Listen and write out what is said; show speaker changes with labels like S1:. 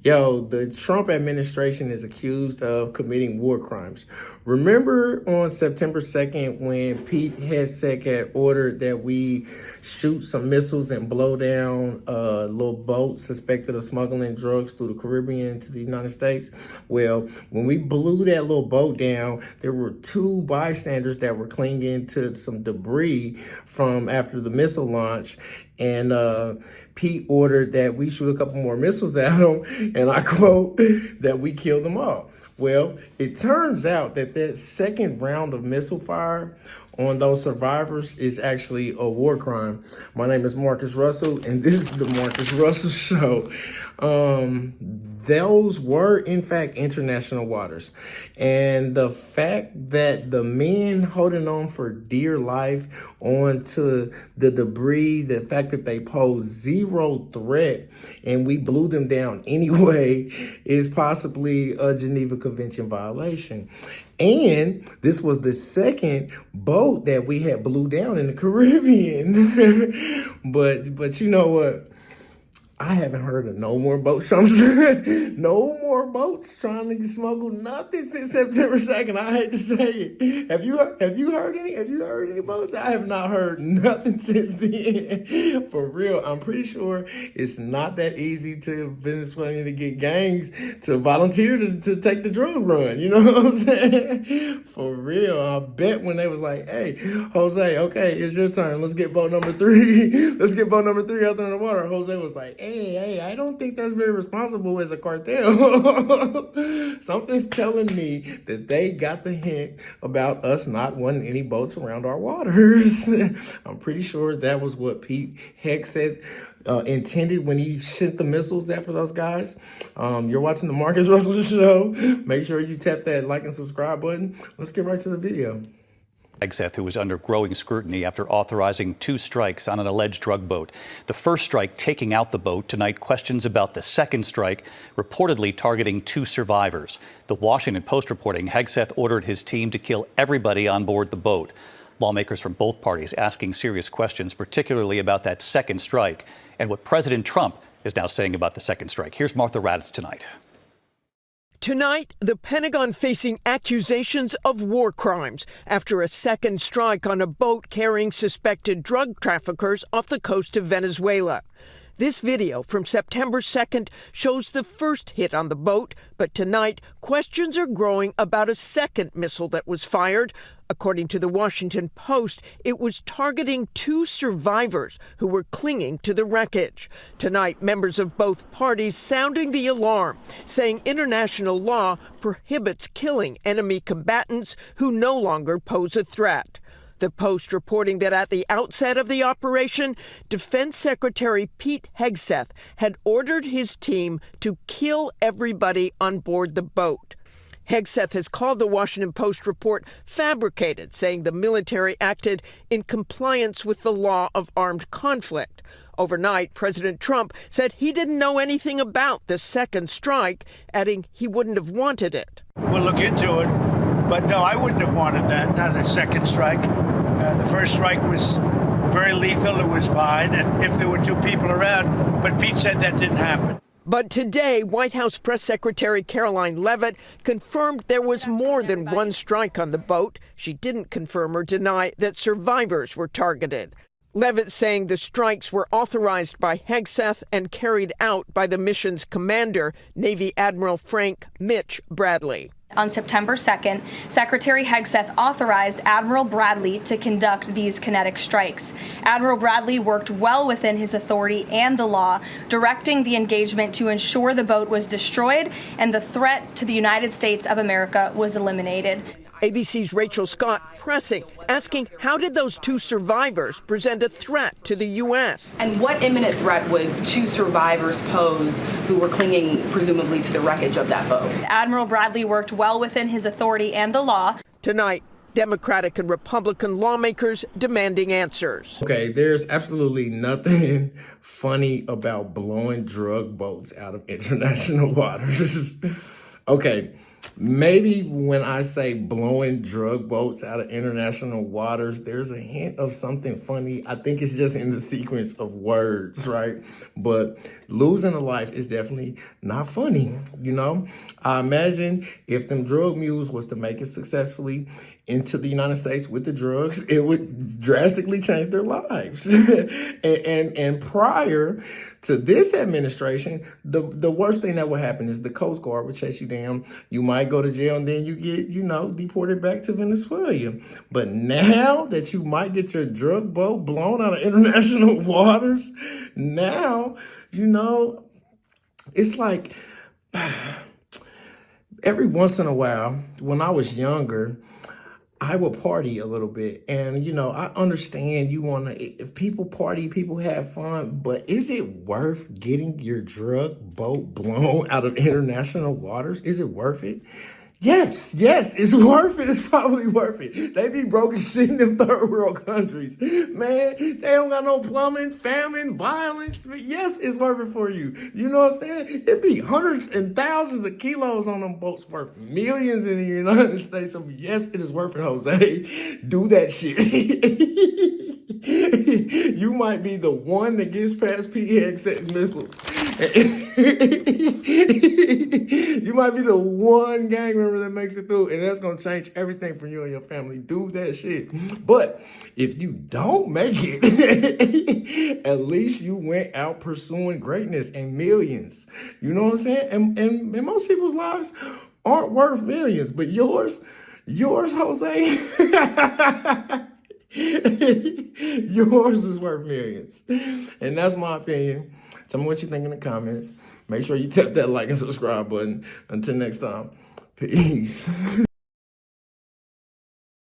S1: Yo, the Trump administration is accused of committing war crimes. Remember on September 2nd when Pete Hegseth had ordered that we shoot some missiles and blow down a little boat suspected of smuggling drugs through the Caribbean to the United States? Well, when we blew that little boat down, there were two bystanders that were clinging to some debris from after the missile launch. And Pete ordered that we shoot a couple more missiles at them, and I quote, that we kill them all. Well, it turns out that that second round of missile fire on those survivors is actually a war crime. My name is Marcus Russell, and this is the Marcus Russell Show. Those were, in fact, international waters. And the fact that the men holding on for dear life onto the debris, the fact that they pose zero threat and we blew them down anyway is possibly a Geneva Convention violation. And this was the second boat that we had blew down in the Caribbean. But you know what? I haven't heard of no more boats trying to smuggle nothing since September 2nd. I hate to say it. Have you heard any boats? I have not heard nothing since then. For real, I'm pretty sure it's not that easy to Venezuela to get gangs to volunteer to take the drug run. You know what I'm saying? For real, I bet when they was like, "Hey, Jose, okay, it's your turn. Let's get boat number 3. Let's get boat number 3 out there in the water." Jose was like, Hey, I don't think that's very responsible as a cartel. Something's telling me that they got the hint about us not wanting any boats around our waters. I'm pretty sure that was what Pete Hegseth intended when he sent the missiles after those guys. You're watching the Marcus Russell Show. Make sure you tap that like and subscribe button. Let's get right to the video.
S2: Hegseth, who was under growing scrutiny after authorizing 2 strikes on an alleged drug boat. The first strike taking out the boat. Tonight, questions about the second strike, reportedly targeting 2 survivors. The Washington Post reporting Hegseth ordered his team to kill everybody on board the boat. Lawmakers from both parties asking serious questions, particularly about that second strike and what President Trump is now saying about the second strike. Here's Martha Raddatz tonight.
S3: Tonight, the Pentagon facing accusations of war crimes after a second strike on a boat carrying suspected drug traffickers off the coast of Venezuela. This video from September 2nd shows the first hit on the boat, but tonight, questions are growing about a second missile that was fired. According to the Washington Post, it was targeting 2 survivors who were clinging to the wreckage. Tonight, members of both parties sounding the alarm, saying international law prohibits killing enemy combatants who no longer pose a threat. The Post reporting that at the outset of the operation, Defense Secretary Pete Hegseth had ordered his team to kill everybody on board the boat. Hegseth has called the Washington Post report fabricated, saying the military acted in compliance with the law of armed conflict. Overnight, President Trump said he didn't know anything about the second strike, adding he wouldn't have wanted it.
S4: We'll look into it, but no, I wouldn't have wanted that, not a second strike. The first strike was very lethal, it was fine, and if there were 2 people around, but Pete said that didn't happen.
S3: But today, White House Press Secretary Caroline Leavitt confirmed there was more than 1 strike on the boat. She didn't confirm or deny that survivors were targeted. Leavitt saying the strikes were authorized by Hegseth and carried out by the mission's commander, Navy Admiral Frank Mitch Bradley.
S5: On September 2nd, Secretary Hegseth authorized Admiral Bradley to conduct these kinetic strikes. Admiral Bradley worked well within his authority and the law, directing the engagement to ensure the boat was destroyed and the threat to the United States of America was eliminated.
S3: ABC's Rachel Scott pressing, asking how did those 2 survivors present a threat to the U.S.?
S6: And what imminent threat would 2 survivors pose who were clinging presumably to the wreckage of that boat?
S5: Admiral Bradley worked well within his authority and the law.
S3: Tonight, Democratic and Republican lawmakers demanding answers.
S1: Okay, there's absolutely nothing funny about blowing drug boats out of international waters. Okay, maybe when I say blowing drug boats out of international waters, there's a hint of something funny. I think it's just in the sequence of words, right? But losing a life is definitely not funny, you know? I imagine if them drug mules was to make it successfully into the United States with the drugs, it would drastically change their lives. and prior to this administration, the worst thing that would happen is the Coast Guard would chase you down. You might go to jail and then you get, deported back to Venezuela. But now that you might get your drug boat blown out of international waters, now, it's like every once in a while, when I was younger, I would party a little bit. And, I understand you want to, if people party, people have fun, but is it worth getting your drug boat blown out of international waters? Is it worth it? Yes, it's worth it. It's probably worth it. They be broke as shit in them third world countries. Man, they don't got no plumbing, famine, violence. But yes, it's worth it for you. You know what I'm saying? It'd be hundreds and thousands of kilos on them boats worth millions in the United States. So yes, it is worth it, Jose. Do that shit. You might be the one that gets past Hegseth missiles. You might be the one gang member that makes it through, and that's gonna change everything for you and your family. Do that shit. But if you don't make it, at least you went out pursuing greatness and millions. You know what I'm saying? And most people's lives aren't worth millions, but yours, Jose. Yours is worth millions. And that's my opinion. Tell me what you think in the comments. Make sure you tap that like and subscribe button. Until next time, peace.